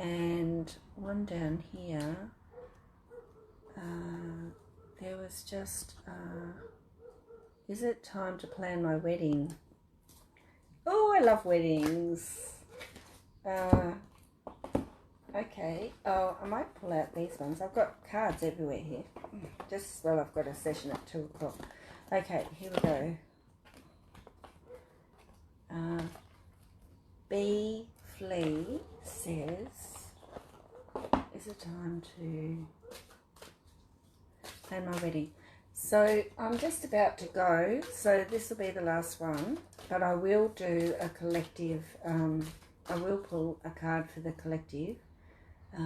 Speaker 1: And one down here, there was just, is it time to plan my wedding? Oh, I love weddings. Okay, oh, I might pull out these ones. I've got cards everywhere here. Just as well I've got a session at 2 o'clock. Okay, here we go. B. Flea says, is it time to plan my wedding? So I'm just about to go, so this will be the last one, but I will do a collective, I will pull a card for the collective. Is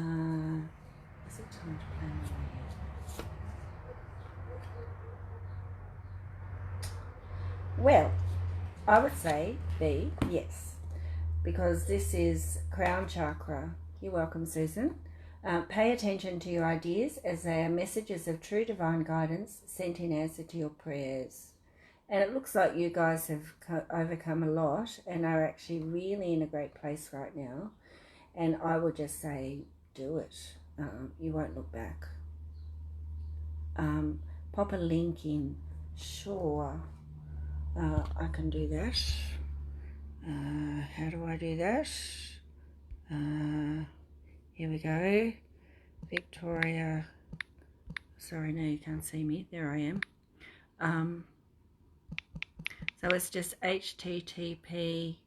Speaker 1: it time to plan my wedding? Well, I would say B, yes, because this is crown chakra. You're welcome, Susan. Pay attention to your ideas, as they are messages of true divine guidance sent in answer to your prayers. And it looks like you guys have overcome a lot and are actually really in a great place right now. And I would just say, do it. You won't look back. Pop a link in. Sure, I can do that. How do I do that? Here we go. Victoria. Sorry, no, you can't see me. There I am. So it's just HTTP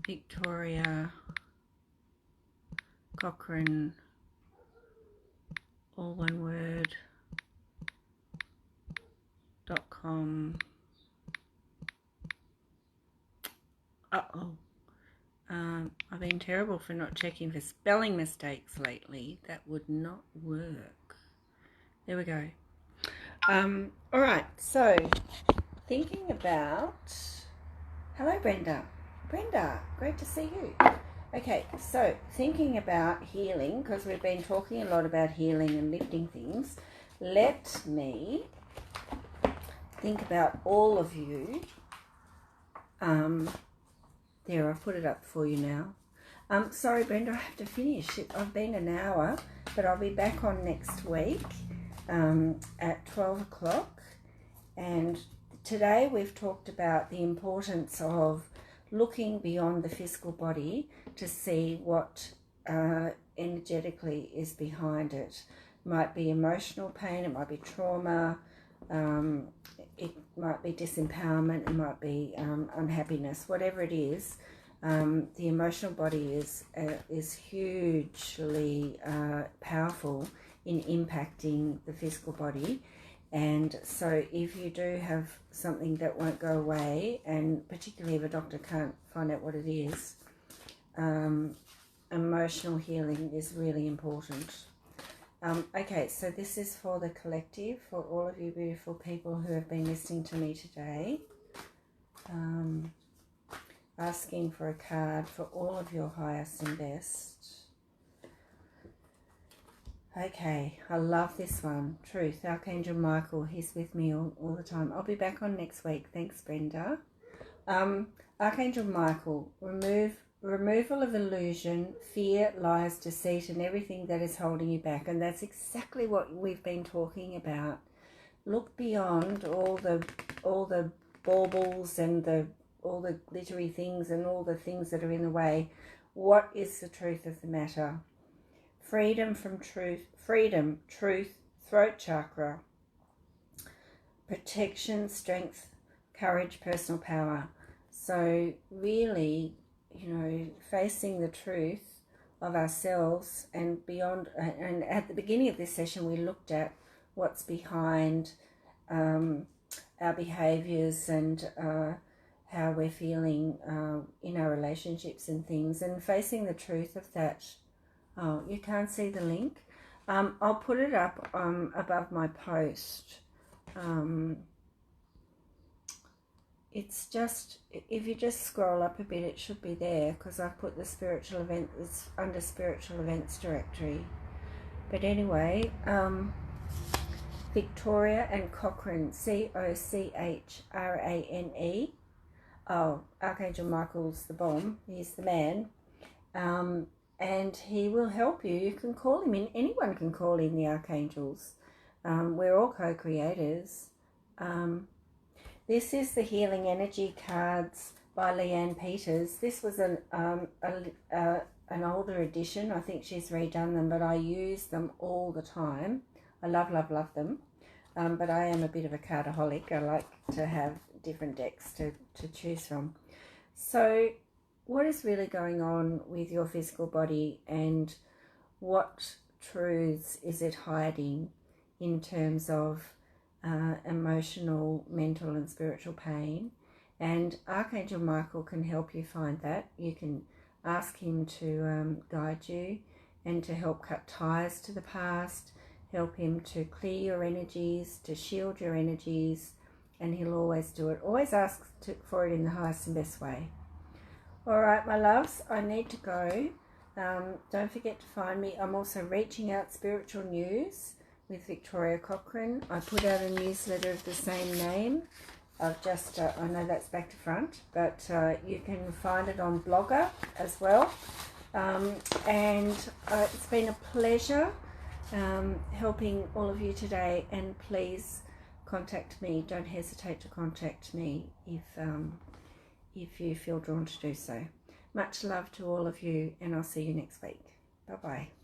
Speaker 1: Victoria Cochran, all one word, .com. I've been terrible for not checking for spelling mistakes lately. That would not work. There we go. All right, so thinking about, hello Brenda. Brenda, great to see you. Okay, so thinking about healing, because we've been talking a lot about healing and lifting things, let me think about all of you. There, I've put it up for you now. Sorry, Brenda, I have to finish. I've been an hour, but I'll be back on next week at 12 o'clock. And today we've talked about the importance of looking beyond the physical body to see what energetically is behind it. It might be emotional pain, it might be trauma, it might be disempowerment, it might be unhappiness, whatever it is. The emotional body is hugely powerful in impacting the physical body, And so if you do have something that won't go away, and particularly if a doctor can't find out what it is, emotional healing is really important. Okay, so this is for the collective, for all of you beautiful people who have been listening to me today. Asking for a card for all of your highest and best. Okay, I love this one. Truth, Archangel Michael, he's with me all the time. I'll be back on next week. Thanks, Brenda. Archangel Michael, removal of illusion, fear, lies, deceit, and everything that is holding you back. And that's exactly what we've been talking about. Look beyond all the baubles and all the glittery things and all the things that are in the way. What is the truth of the matter? Freedom from truth, throat chakra, protection, strength, courage, personal power. So really, facing the truth of ourselves and beyond. And at the beginning of this session, we looked at what's behind our behaviors and how we're feeling in our relationships and things, and facing the truth of that. Oh, you can't see the link. I'll put it up above my post. It's just, if you just scroll up a bit, it should be there, because I've put the spiritual event, it's under spiritual events directory. But anyway, Victoria and Cochrane, Cochrane. Oh, Archangel Michael's the bomb. He's the man. And he will help you. You can call him in. Anyone can call in the archangels. We're all co-creators. This is the Healing Energy cards by Leanne Peters. This was an older edition. I think she's redone them, but I use them all the time. I love them. But I am a bit of a cardaholic. I like to have different decks to choose from. So what is really going on with your physical body, and what truths is it hiding in terms of emotional, mental and spiritual pain? And Archangel Michael can help you find that. You can ask him to guide you and to help cut ties to the past, help him to clear your energies, to shield your energies, and he'll always do it. Always ask for it in the highest and best way. All right, my loves, I need to go. Don't forget to find me. I'm also reaching out spiritual news with Victoria Cochrane. I put out a newsletter of the same name. I've just, I know that's back to front, but you can find it on Blogger as well. It's been a pleasure helping all of you today, and please contact me. Don't hesitate to contact me if you feel drawn to do so. Much love to all of you, and I'll see you next week. Bye-bye.